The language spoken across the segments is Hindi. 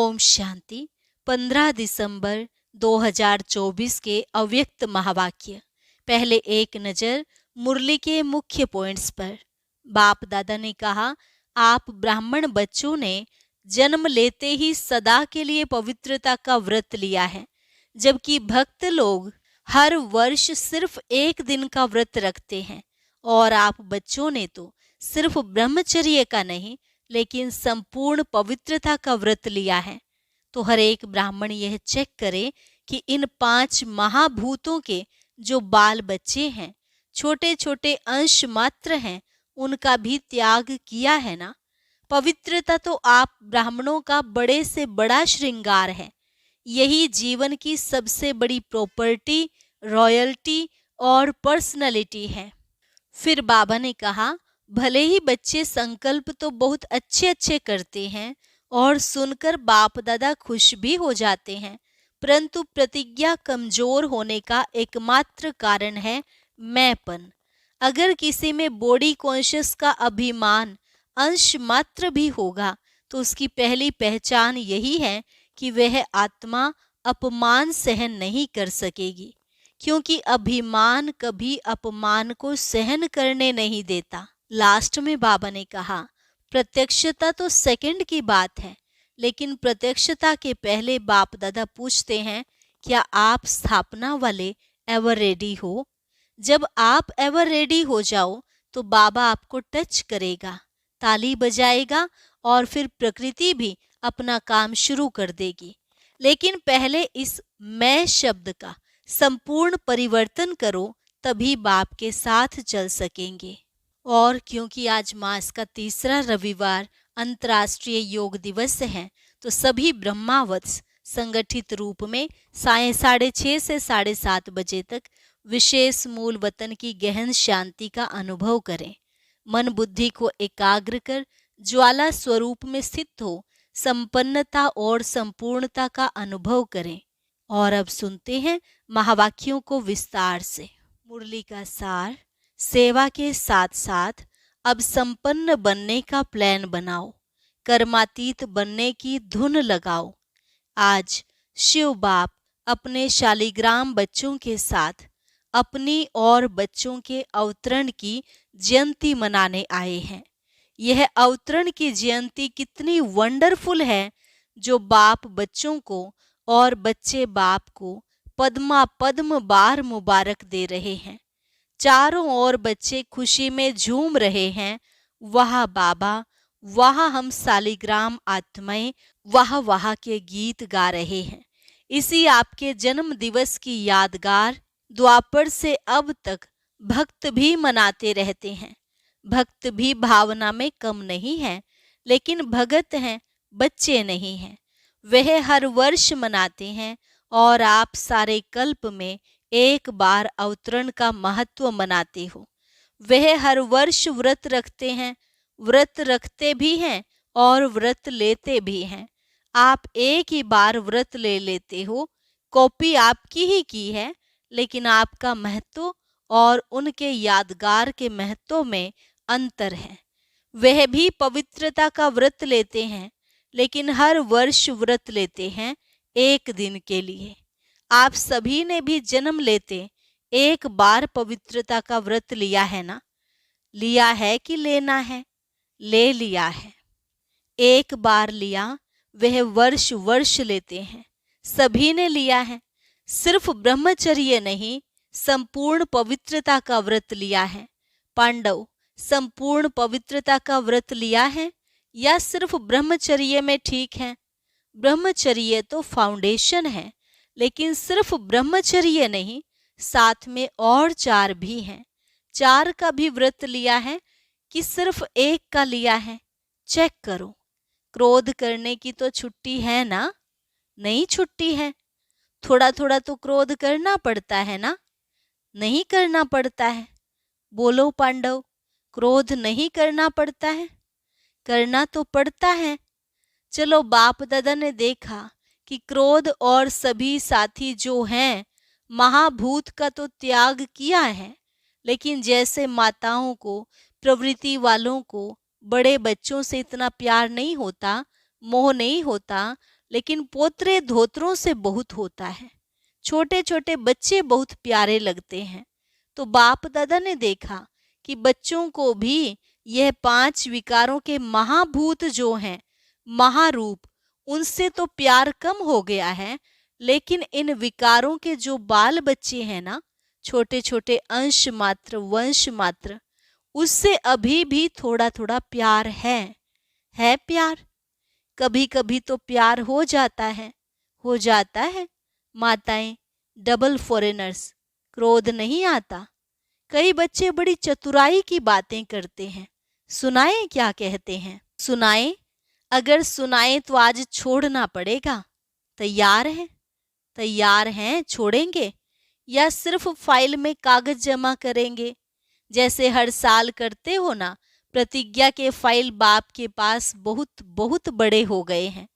ओम शांति। 15 दिसंबर 2024 के अव्यक्त महावाक्य। पहले एक नज़र मुरली के मुख्य पॉइंट्स पर। बाप दादा ने कहा, आप ब्राह्मण बच्चों ने जन्म लेते ही सदा के लिए पवित्रता का व्रत लिया है, जबकि भक्त लोग हर वर्ष सिर्फ एक दिन का व्रत रखते हैं। और आप बच्चों ने तो सिर्फ ब्रह्मचर्य का नहीं, लेकिन संपूर्ण पवित्रता का व्रत लिया है। तो हर एक ब्राह्मण यह चेक करे कि इन 5 महाभूतों के जो बाल बच्चे हैं, छोटे छोटे अंश मात्र हैं, उनका भी त्याग किया है ना। पवित्रता तो आप ब्राह्मणों का बड़े से बड़ा श्रृंगार है। यही जीवन की सबसे बड़ी प्रॉपर्टी, रॉयल्टी और पर्सनैलिटी है। फिर बाबा ने कहा, भले ही बच्चे संकल्प तो बहुत अच्छे अच्छे करते हैं और सुनकर बाप दादा खुश भी हो जाते हैं, परंतु प्रतिज्ञा कमजोर होने का एकमात्र कारण है मैंपन। अगर किसी में बॉडी कॉन्शियस का अभिमान अंश मात्र भी होगा तो उसकी पहली पहचान यही है कि वह आत्मा अपमान सहन नहीं कर सकेगी, क्योंकि अभिमान कभी अपमान को सहन करने नहीं देता। लास्ट में बाबा ने कहा, प्रत्यक्षता तो सेकंड की बात है, लेकिन प्रत्यक्षता के पहले बाप दादा पूछते हैं, क्या आप स्थापना वाले एवर रेडी हो? जब आप एवर रेडी हो जाओ तो बाबा आपको टच करेगा, ताली बजाएगा और फिर प्रकृति भी अपना काम शुरू कर देगी। लेकिन पहले इस मैं शब्द का संपूर्ण परिवर्तन करो, तभी बाप के साथ चल सकेंगे। और क्योंकि आज मास का तीसरा रविवार अंतर्राष्ट्रीय योग दिवस है, तो सभी ब्रह्मावत्स संगठित रूप में सायं 6:30 से 7:30 बजे तक विशेष मूल वतन की गहन शांति का अनुभव करें। मन बुद्धि को एकाग्र कर ज्वाला स्वरूप में स्थित हो संपन्नता और संपूर्णता का अनुभव करें। और अब सुनते हैं महावाक्यों को विस्तार से। मुरली का सार, सेवा के साथ साथ अब संपन्न बनने का प्लान बनाओ, कर्मातीत बनने की धुन लगाओ। आज शिव बाप अपने शालिग्राम बच्चों के साथ अपनी और बच्चों के अवतरण की जयंती मनाने आए हैं। यह अवतरण की जयंती कितनी वंडरफुल है, जो बाप बच्चों को और बच्चे बाप को पद्मा पद्म बार मुबारक दे रहे हैं। चारों ओर बच्चे खुशी में झूम रहे हैं। वाह बाबा, वाह हम शालिग्राम आत्माएं, वाह वाह के गीत गा रहे हैं। इसी आपके जन्म दिवस की यादगार द्वापर से अब तक भक्त भी मनाते रहते हैं। भक्त भी भावना में कम नहीं है, लेकिन भगत हैं, बच्चे नहीं हैं। वह हर वर्ष मनाते हैं और आप सारे कल्प में एक बार अवतरण का महत्व मनाते हो। वह हर वर्ष व्रत रखते हैं, व्रत रखते भी हैं और व्रत लेते भी हैं। आप एक ही बार व्रत ले लेते हो, कॉपी आपकी ही की है, लेकिन आपका महत्व और उनके यादगार के महत्व में अंतर है। वह भी पवित्रता का व्रत लेते हैं, लेकिन हर वर्ष व्रत लेते हैं एक दिन के लिए। आप सभी ने भी जन्म लेते एक बार पवित्रता का व्रत लिया है ना? लिया है कि लेना है? ले लिया है। एक बार लिया, वह वर्ष वर्ष लेते हैं। सभी ने लिया है। सिर्फ ब्रह्मचर्य नहीं, संपूर्ण पवित्रता का व्रत लिया है। पांडव, संपूर्ण पवित्रता का व्रत लिया है या सिर्फ ब्रह्मचर्य में ठीक है? ब्रह्मचर्य तो फाउंडेशन है, लेकिन सिर्फ ब्रह्मचर्य नहीं, साथ में और 4 भी हैं। 4 का भी व्रत लिया है कि सिर्फ एक का लिया है? चेक करो। क्रोध करने की तो छुट्टी है ना? नहीं छुट्टी है। थोड़ा थोड़ा तो क्रोध करना पड़ता है ना? नहीं करना पड़ता है। बोलो पांडव, क्रोध नहीं करना पड़ता है? करना तो पड़ता है। चलो, बाप दादा ने देखा कि क्रोध और सभी साथी जो हैं, महाभूत का तो त्याग किया है, लेकिन जैसे माताओं को, प्रवृत्ति वालों को बड़े बच्चों से इतना प्यार नहीं होता, मोह नहीं होता, लेकिन पोतरे धोतरों से बहुत होता है। छोटे छोटे बच्चे बहुत प्यारे लगते हैं। तो बाप दादा ने देखा कि बच्चों को भी यह 5 विकारों के महाभूत जो हैं, महारूप, उनसे तो प्यार कम हो गया है, लेकिन इन विकारों के जो बाल बच्चे हैं ना, छोटे छोटे अंश मात्र, वंश मात्र, उससे अभी भी थोड़ा थोड़ा प्यार है प्यार। कभी कभी तो प्यार हो जाता है। माताएं, डबल फॉरेनर्स, क्रोध नहीं आता। कई बच्चे बड़ी चतुराई की बातें करते हैं। सुनाएं क्या कहते हैं? सुनाएं? अगर सुनाएं तो आज छोड़ना पड़ेगा। तैयार हैं छोड़ेंगे या सिर्फ फाइल में कागज जमा करेंगे? जैसे हर साल करते हो ना, प्रतिज्ञा के फाइल बाप के पास बहुत बहुत बड़े हो गए हैं।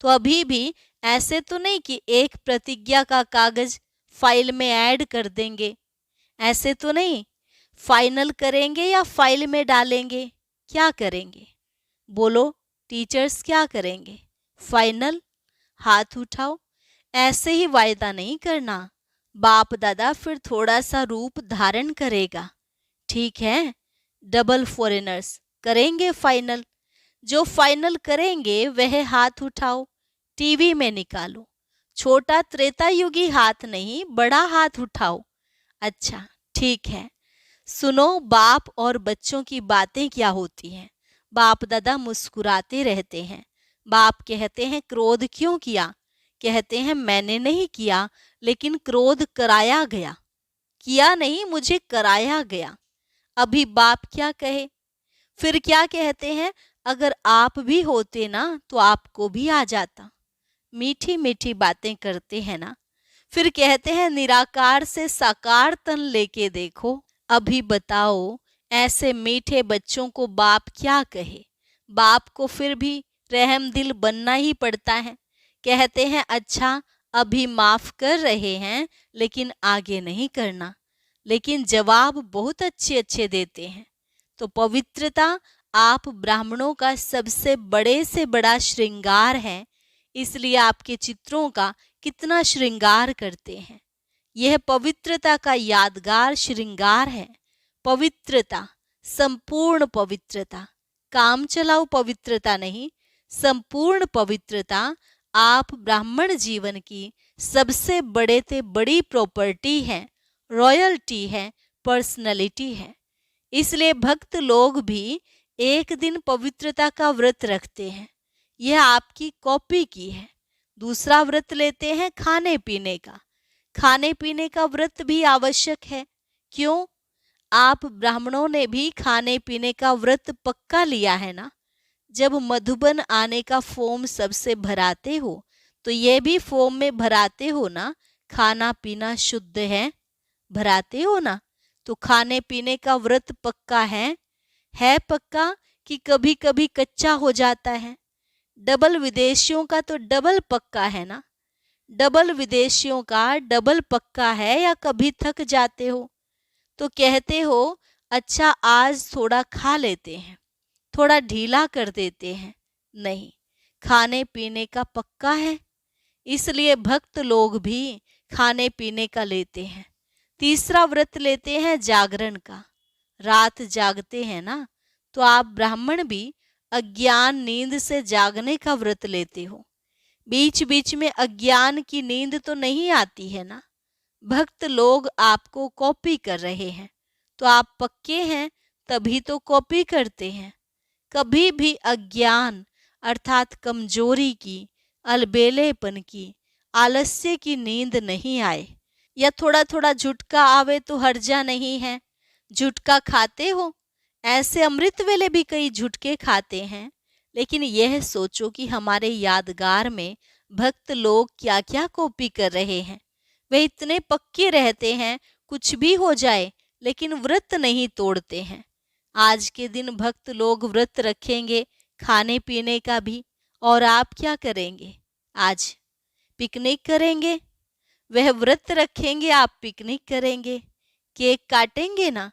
तो अभी भी ऐसे तो नहीं कि एक प्रतिज्ञा का कागज फाइल में ऐड कर देंगे। ऐसे तो नहीं। फाइनल करेंगे या फाइल में डालेंगे? क्या करेंगे? बोलो टीचर्स, क्या करेंगे? फाइनल? हाथ उठाओ। ऐसे ही वायदा नहीं करना। बाप दादा फिर थोड़ा सा रूप धारण करेगा। ठीक है, डबल फॉरेनर्स करेंगे फाइनल। जो फाइनल करेंगे वह हाथ उठाओ, टीवी में निकालो। छोटा त्रेतायुगी हाथ नहीं, बड़ा हाथ उठाओ। अच्छा, ठीक है। सुनो, बाप और बच्चों की बातें क्या होती हैं। बाप दादा मुस्कुराते रहते हैं। बाप कहते हैं क्रोध क्यों किया? कहते हैं मैंने नहीं किया, लेकिन क्रोध कराया गया। किया नहीं, मुझे कराया गया। अभी बाप क्या कहे? फिर क्या कहते हैं? अगर आप भी होते ना तो आपको भी आ जाता। मीठी मीठी बातें करते हैं ना। फिर कहते हैं निराकार से साकार तन लेके देखो। अभी बताओ, ऐसे मीठे बच्चों को बाप क्या कहे? बाप को फिर भी रहम दिल बनना ही पड़ता है। कहते हैं अच्छा, अभी माफ कर रहे हैं, लेकिन आगे नहीं करना। लेकिन जवाब बहुत अच्छे अच्छे देते हैं। तो पवित्रता आप ब्राह्मणों का सबसे बड़े से बड़ा श्रृंगार है। इसलिए आपके चित्रों का कितना श्रृंगार करते हैं। यह पवित्रता का यादगार श्रृंगार है। पवित्रता, संपूर्ण पवित्रता, काम चलाओ पवित्रता नहीं, संपूर्ण पवित्रता आप ब्राह्मण जीवन की सबसे बड़े से बड़ी प्रॉपर्टी है, रॉयल्टी है, पर्सनैलिटी है। इसलिए भक्त लोग भी एक दिन पवित्रता का व्रत रखते हैं। यह आपकी कॉपी की है। दूसरा व्रत लेते हैं खाने पीने का। खाने पीने का व्रत भी आवश्यक है। क्यों? आप ब्राह्मणों ने भी खाने पीने का व्रत पक्का लिया है ना। जब मधुबन आने का फॉर्म सबसे भराते हो, तो ये भी फॉर्म में भराते हो ना, खाना पीना शुद्ध है, भराते हो ना। तो खाने पीने का व्रत पक्का है पक्का कि कभी कभी कच्चा हो जाता है? डबल विदेशियों का तो डबल पक्का है ना। डबल विदेशियों का डबल पक्का है या कभी थक जाते हो तो कहते हो अच्छा आज थोड़ा खा लेते हैं, थोड़ा ढीला कर देते हैं? नहीं, खाने पीने का पक्का है। इसलिए भक्त लोग भी खाने पीने का लेते हैं। तीसरा व्रत लेते हैं जागरण का। रात जागते हैं ना, तो आप ब्राह्मण भी अज्ञान नींद से जागने का व्रत लेते हो। बीच बीच में अज्ञान की नींद तो नहीं आती है ना। भक्त लोग आपको कॉपी कर रहे हैं, तो आप पक्के हैं तभी तो कॉपी करते हैं। कभी भी अज्ञान अर्थात कमजोरी की, अलबेलेपन की, आलस्य की नींद नहीं आए। या थोड़ा थोड़ा झुटका आवे तो हर्जा नहीं है। झुटका खाते हो? ऐसे अमृत वेले भी कई झुटके खाते हैं। लेकिन यह सोचो कि हमारे यादगार में भक्त लोग क्या क्या कॉपी कर रहे हैं। वे इतने पक्के रहते हैं, कुछ भी हो जाए, लेकिन व्रत नहीं तोड़ते हैं। आज के दिन भक्त लोग व्रत रखेंगे खाने पीने का भी, और आप क्या करेंगे? आज पिकनिक करेंगे। वह व्रत रखेंगे, आप पिकनिक करेंगे। केक काटेंगे ना,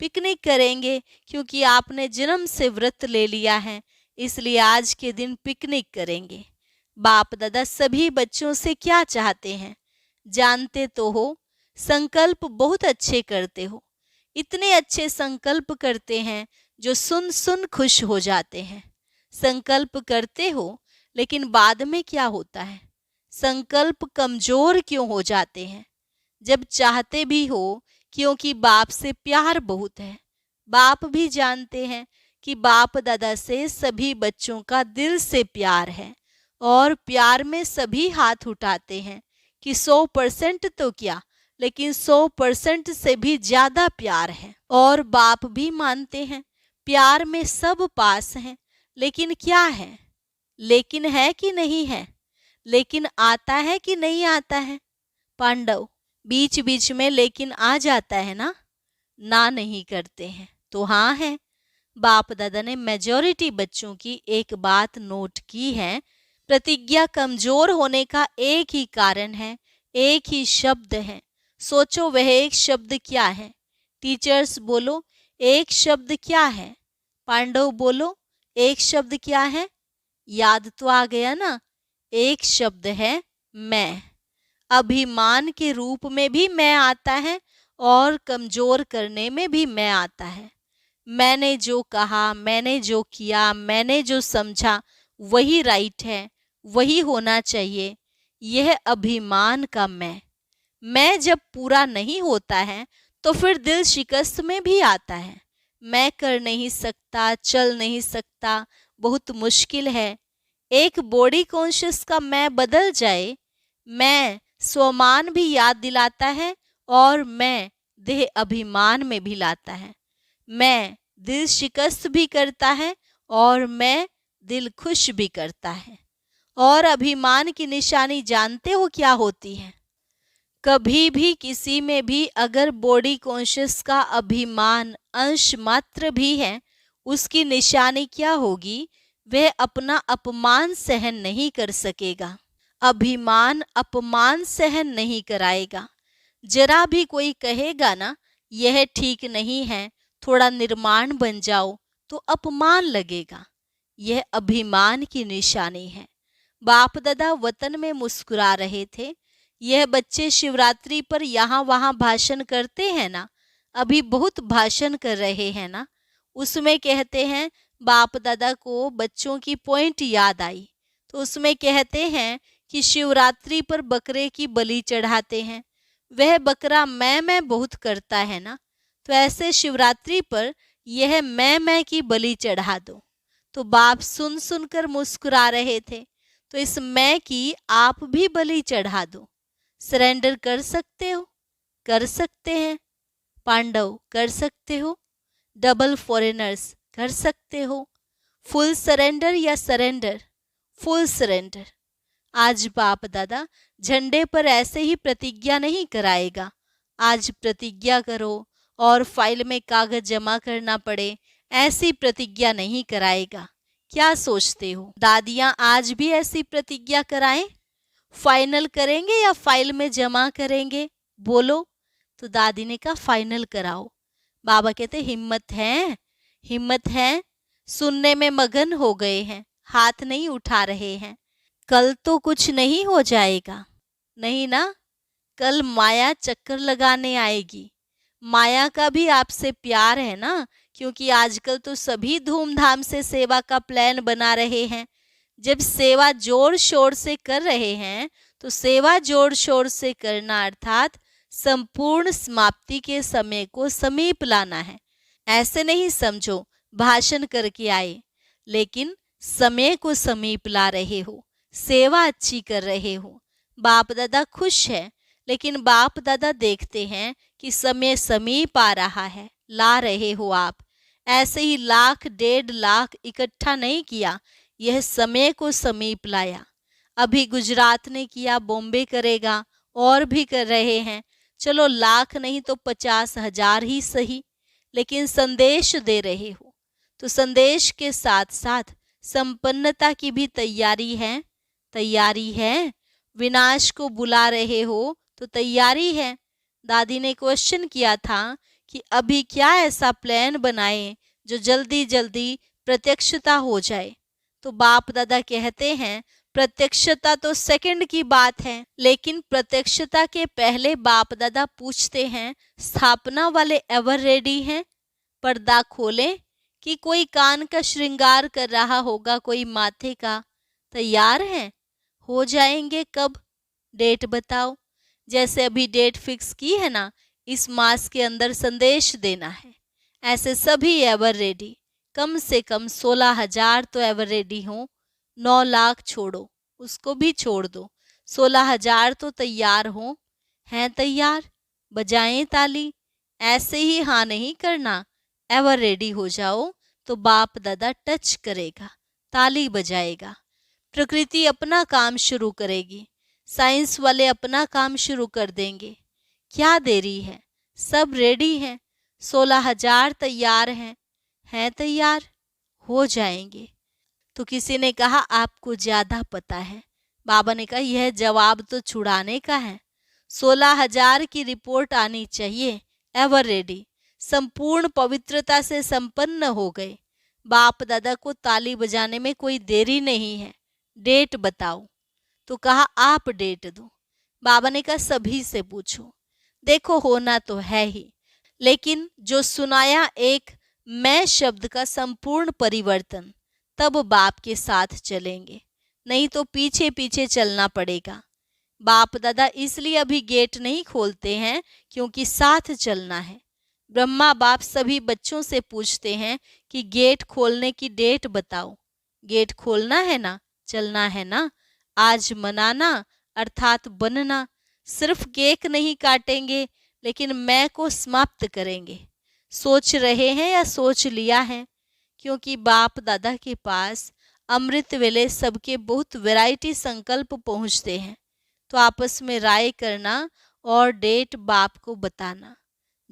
पिकनिक करेंगे, क्योंकि आपने जन्म से व्रत ले लिया है, इसलिए आज के दिन पिकनिक करेंगे। बाप दादा सभी बच्चों से क्या चाहते हैं जानते तो हो, संकल्प बहुत अच्छे करते हो, इतने अच्छे संकल्प करते हैं जो सुन सुन खुश हो जाते हैं। संकल्प करते हो लेकिन बाद में क्या होता है, संकल्प कमजोर क्यों हो जाते हैं? जब चाहते भी हो, क्योंकि बाप से प्यार बहुत है। बाप भी जानते हैं कि बाप दादा से सभी बच्चों का दिल से प्यार है और प्यार में सभी हाथ उठाते हैं कि 100% तो क्या, लेकिन 100% से भी ज्यादा प्यार है। और बाप भी मानते हैं प्यार में सब पास हैं, लेकिन क्या है, लेकिन है कि नहीं है, लेकिन आता है कि नहीं आता है? पांडव बीच बीच में लेकिन आ जाता है ना नहीं करते हैं तो हाँ है। बाप दादा ने मेजॉरिटी बच्चों की एक बात नोट की है, प्रतिज्ञा कमजोर होने का एक ही कारण है, एक ही शब्द है। सोचो वह एक शब्द क्या है? टीचर्स बोलो, एक शब्द क्या है? पांडव बोलो, एक शब्द क्या है? याद तो आ गया ना, एक शब्द है मैं। अभिमान के रूप में भी मैं आता है और कमजोर करने में भी मैं आता है। मैंने जो कहा, मैंने जो किया, मैंने जो समझा वही राइट है, वही होना चाहिए, यह अभिमान का मैं जब पूरा नहीं होता है तो फिर दिल शिकस्त में भी आता है। मैं कर नहीं सकता, चल नहीं सकता, बहुत मुश्किल है। एक बॉडी कॉन्शियस का मैं बदल जाए, मैं स्वमान भी याद दिलाता है और मैं देह अभिमान में भी लाता है। मैं दिल शिकस्त भी करता है और मैं दिल खुश भी करता है। और अभिमान की निशानी जानते हो क्या होती है? कभी भी किसी में भी अगर बॉडी कॉन्शियस का अभिमान अंश मात्र भी है, उसकी निशानी क्या होगी? वह अपना अपमान सहन नहीं कर सकेगा। अभिमान अपमान सहन नहीं कराएगा। जरा भी कोई कहेगा ना यह ठीक नहीं है, थोड़ा निर्माण बन जाओ, तो अपमान लगेगा। यह अभिमान की निशानी है। बाप दादा वतन में मुस्कुरा रहे थे। यह बच्चे शिवरात्रि पर यहाँ वहाँ भाषण करते हैं ना, अभी बहुत भाषण कर रहे हैं ना, उसमें कहते हैं बाप दादा को बच्चों की पॉइंट याद आई, तो उसमें कहते हैं कि शिवरात्रि पर बकरे की बलि चढ़ाते हैं। वह बकरा मैं बहुत करता है ना, तो ऐसे शिवरात्रि पर यह मैं की बलि चढ़ा दो। तो बाप सुन सुनकर मुस्कुरा रहे थे, तो इस मैं की आप भी बलि चढ़ा दो। सरेंडर कर सकते हो? कर सकते हैं। पांडव कर सकते हो? डबल फॉरेनर्स कर सकते हो? फुल सरेंडर या सरेंडर? Full surrender. आज बाप दादा झंडे पर ऐसे ही प्रतिज्ञा नहीं कराएगा। आज प्रतिज्ञा करो और फाइल में कागज जमा करना पड़े, ऐसी प्रतिज्ञा नहीं कराएगा। क्या सोचते हो, दादियां आज भी ऐसी प्रतिज्ञा कराएं? फाइनल करेंगे या फाइल में जमा करेंगे? बोलो। तो दादी ने कहा फाइनल कराओ। बाबा कहते हिम्मत है, हिम्मत है। सुनने में मगन हो गए हैं, हाथ नहीं उठा रहे हैं। कल तो कुछ नहीं हो जाएगा, नहीं ना? कल माया चक्कर लगाने आएगी। माया का भी आपसे प्यार है ना, क्योंकि आजकल तो सभी धूमधाम से सेवा का प्लान बना रहे हैं। जब सेवा जोर शोर से कर रहे हैं तो सेवा जोर शोर से करना अर्थात संपूर्ण समाप्ति के समय को समीप लाना है। ऐसे नहीं समझो भाषण करके आए, लेकिन समय को समीप ला रहे हो, सेवा अच्छी कर रहे हो। बाप दादा खुश है, लेकिन बाप दादा देखते हैं कि समय समीप आ रहा है, ला रहे हो आप। ऐसे ही 1,00,000 1,50,000 इकट्ठा नहीं किया, यह समय को समीप लाया। अभी गुजरात ने किया, बॉम्बे करेगा, और भी कर रहे हैं। चलो 1,00,000 नहीं तो 50,000 ही सही, लेकिन संदेश दे रहे हो तो संदेश के साथ साथ संपन्नता की भी तैयारी है। तैयारी है। विनाश को बुला रहे हो तो तैयारी है। दादी ने क्वेश्चन किया था कि अभी क्या ऐसा प्लान बनाए जो जल्दी जल्दी प्रत्यक्षता हो जाए। तो बाप दादा कहते हैं प्रत्यक्षता तो सेकंड की बात है, लेकिन प्रत्यक्षता के पहले बाप दादा पूछते हैं, स्थापना वाले एवर रेडी हैं? पर्दा खोलें कि कोई कान का श्रृंगार कर रहा होगा, कोई माथे का? तैयार हैं? हो जाएंगे कब? डेट बताओ। जैसे अभी डेट फिक्स की है ना, इस मास के अंदर संदेश देना है। ऐसे सभी एवर रेडी, कम से कम 16,000 तो एवर रेडी हों। 9 लाख छोड़ो, उसको भी छोड़ दो, 16,000 तो तैयार हों। हैं तैयार? बजाएं ताली। ऐसे ही हाँ नहीं करना, एवर रेडी हो जाओ तो बाप दादा टच करेगा, ताली बजाएगा। प्रकृति अपना काम शुरू करेगी, साइंस वाले अपना काम शुरू कर देंगे। क्या देरी है? सब रेडी हैं, 16,000 तैयार हैं। हैं तैयार? हो जाएंगे। तो किसी ने कहा आपको ज्यादा पता है। बाबा ने कहा यह जवाब तो छुड़ाने का है। 16,000 की रिपोर्ट आनी चाहिए। एवर रेडी, संपूर्ण पवित्रता से संपन्न हो गए। बाप दादा को ताली बजाने में कोई देरी नहीं है। डेट बताओ। तो कहा आप डेट दो। बाबा ने कहा सभी से पूछो। देखो होना तो है ही, लेकिन जो सुनाया एक मैं शब्द का संपूर्ण परिवर्तन, तब बाप के साथ चलेंगे, नहीं तो पीछे पीछे चलना पड़ेगा। बाप दादा इसलिए अभी गेट नहीं खोलते हैं क्योंकि साथ चलना है। ब्रह्मा बाप सभी बच्चों से पूछते हैं कि गेट खोलने की डेट बताओ। गेट खोलना है ना, चलना है ना, आज मनाना अर्थात बनना। सिर्फ केक नहीं काटेंगे, लेकिन मैं को समाप्त करेंगे। सोच रहे हैं या सोच लिया है? क्योंकि बाप दादा के पास अमृत वेले सबके बहुत वैरायटी संकल्प पहुंचते हैं। तो आपस में राय करना और डेट बाप को बताना।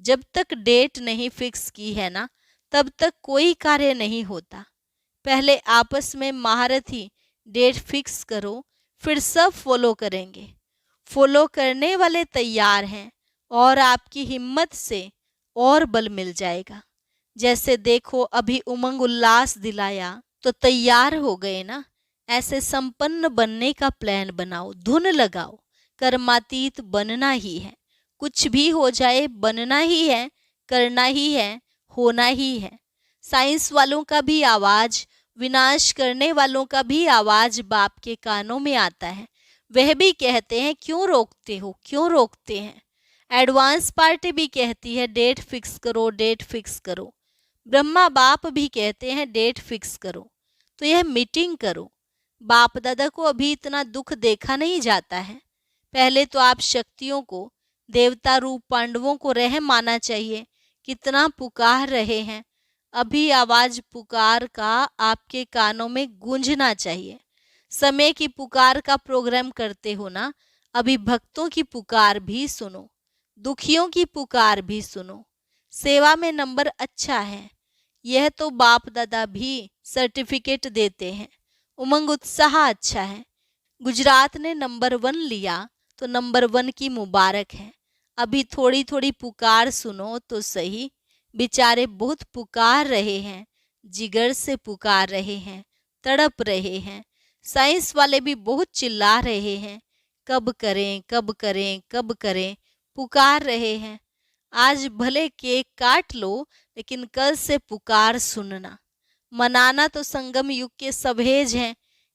जब तक डेट नहीं फिक्स की है ना, तब तक कोई कार्य नहीं होता। पहले आपस में महारथी डेट फिक्स करो, फिर सब फॉलो करेंगे। फॉलो करने वाले तैयार हैं और आपकी हिम्मत से और बल मिल जाएगा। जैसे देखो अभी उमंग उल्लास दिलाया तो तैयार हो गए ना। ऐसे संपन्न बनने का प्लान बनाओ, धुन लगाओ। कर्मातीत बनना ही है, कुछ भी हो जाए बनना ही है, करना ही है, होना ही है। साइंस वालों का भी आवाज, विनाश करने वालों का भी आवाज बाप के कानों में आता है। वह भी कहते हैं क्यों रोकते हो, क्यों रोकते हैं। एडवांस पार्टी भी कहती है डेट फिक्स करो, डेट फिक्स करो। ब्रह्मा बाप भी कहते हैं डेट फिक्स करो। तो यह मीटिंग करो। बाप दादा को अभी इतना दुख देखा नहीं जाता है। पहले तो आप शक्तियों को, देवता रूप पांडवों को रहम माना चाहिए। कितना पुकार रहे हैं, अभी आवाज पुकार का आपके कानों में गूंजना चाहिए। समय की पुकार का प्रोग्राम करते हो ना, अभी भक्तों की पुकार भी सुनो, दुखियों की पुकार भी सुनो। सेवा में नंबर अच्छा है, यह तो बाप दादा भी सर्टिफिकेट देते हैं। उमंग उत्साह अच्छा है। गुजरात ने नंबर 1 लिया तो नंबर 1 की मुबारक है। अभी थोड़ी थोड़ी पुकार सुनो तो सही। बेचारे बहुत पुकार रहे हैं, जिगर से पुकार रहे हैं, तड़प रहे हैं। साइंस वाले भी बहुत चिल्ला रहे हैं, कब करें कब करें कब करें, पुकार रहे हैं। आज भले केक काट लो, लेकिन कल से पुकार सुनना। मनाना तो संगम युग के सभेज हैं।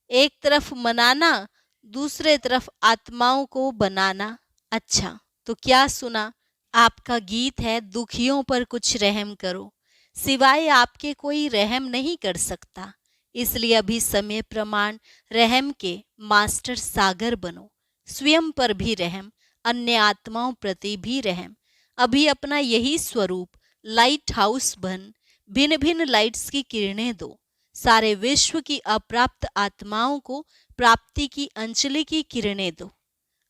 एक तरफ मनाना, दूसरे तरफ आत्माओं को बनाना। अच्छा तो क्या सुना? आपका गीत है दुखियों पर कुछ रहम करो। सिवाय आपके कोई रहम नहीं कर सकता। इसलिए अभी समय प्रमाण रहम के मास्टर सागर बनो। स्वयं पर भी रहम, अन्य आत्माओं प्रति भी रहम। अभी अपना यही स्वरूप लाइट हाउस बन भिन्न भिन्न लाइट्स की किरणें दो। सारे विश्व की अप्राप्त आत्माओं को प्राप्ति की अंजलि की किरणें दो।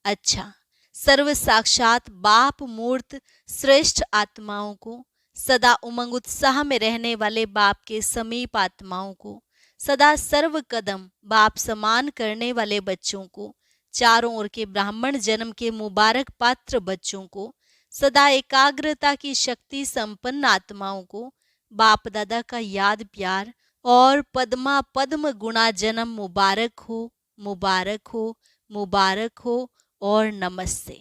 अच्छा, सर्व साक्षात बाप मूर्त श्रेष्ठ आत्माओं को, सदा उमंग उत्साह में रहने वाले बाप के समीप आत्माओं को, सदा सर्व कदम बाप समान करने वाले बच्चों को, चारों ओर के ब्राह्मण जन्म के मुबारक पात्र बच्चों को, सदा एकाग्रता की शक्ति संपन्न आत्माओं को बाप दादा का याद प्यार और पद्मा पद्म गुणा जन्म मुबारक हो। मुबारक हो, मुबारक हो और नमस्ते।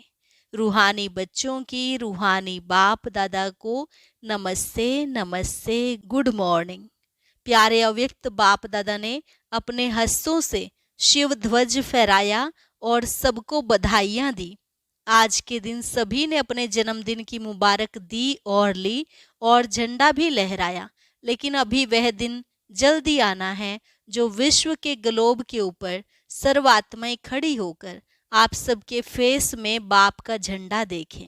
रूहानी बच्चों की रूहानी बाप दादा को नमस्ते, नमस्ते, गुड मॉर्निंग। प्यारे अव्यक्त बाप दादा ने अपने हस्तों से शिव ध्वज फहराया और सबको बधाइयां दी। आज के दिन सभी ने अपने जन्मदिन की मुबारक दी और ली और झंडा भी लहराया। लेकिन अभी वह दिन जल्दी आना है जो विश्व के ग्लोब के ऊपर सर्वात्माएं खड़ी होकर आप सबके फेस में बाप का झंडा देखें।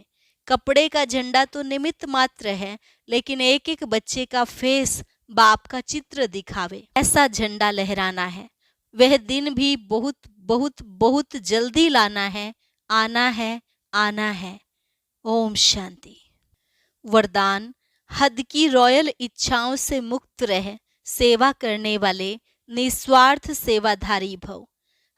कपड़े का झंडा तो निमित्त मात्र है, लेकिन एक एक बच्चे का फेस बाप का चित्र दिखावे, ऐसा झंडा लहराना है। वह दिन भी बहुत बहुत बहुत जल्दी लाना है, आना है, आना है। ओम शांति। वरदान: हद की रॉयल इच्छाओं से मुक्त रह सेवा करने वाले निस्वार्थ सेवाधारी भव।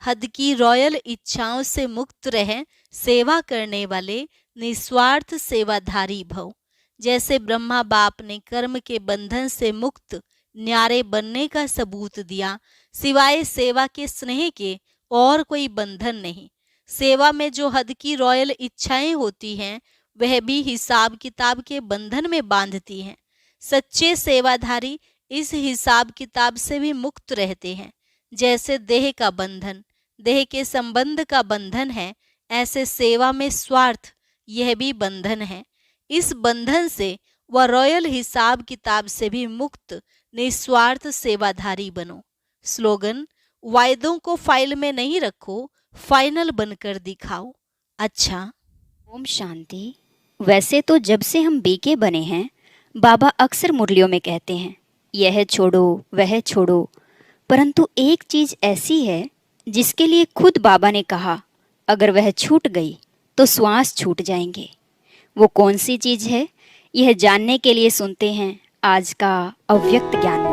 हद की रॉयल इच्छाओं से मुक्त रह सेवा करने वाले निस्वार्थ सेवाधारी भव। जैसे ब्रह्मा बाप ने कर्म के बंधन से मुक्त न्यारे बनने का सबूत दिया, सिवाय सेवा के स्नेह के और कोई बंधन नहीं। सेवा में जो हद की रॉयल इच्छाएं होती हैं, वह भी हिसाब किताब के बंधन में बांधती हैं। सच्चे सेवाधारी इस हिसाब किताब से भी मुक्त रहते हैं। जैसे देह का बंधन देह के संबंध का बंधन है, ऐसे सेवा में स्वार्थ यह भी बंधन है। इस बंधन से वह रॉयल हिसाब किताब से भी मुक्त निस्वार्थ सेवाधारी बनो। स्लोगन: वायदों को फाइल में नहीं रखो, फाइनल बनकर दिखाओ। अच्छा। ओम शांति। वैसे तो जब से हम बीके बने हैं, बाबा अक्सर मुरलियों में कहते हैं यह छोड़ो वह छोड़ो, परंतु एक चीज़ ऐसी है जिसके लिए खुद बाबा ने कहा अगर वह छूट गई तो श्वास छूट जाएंगे। वो कौन सी चीज़ है, यह जानने के लिए सुनते हैं आज का अव्यक्त ज्ञान।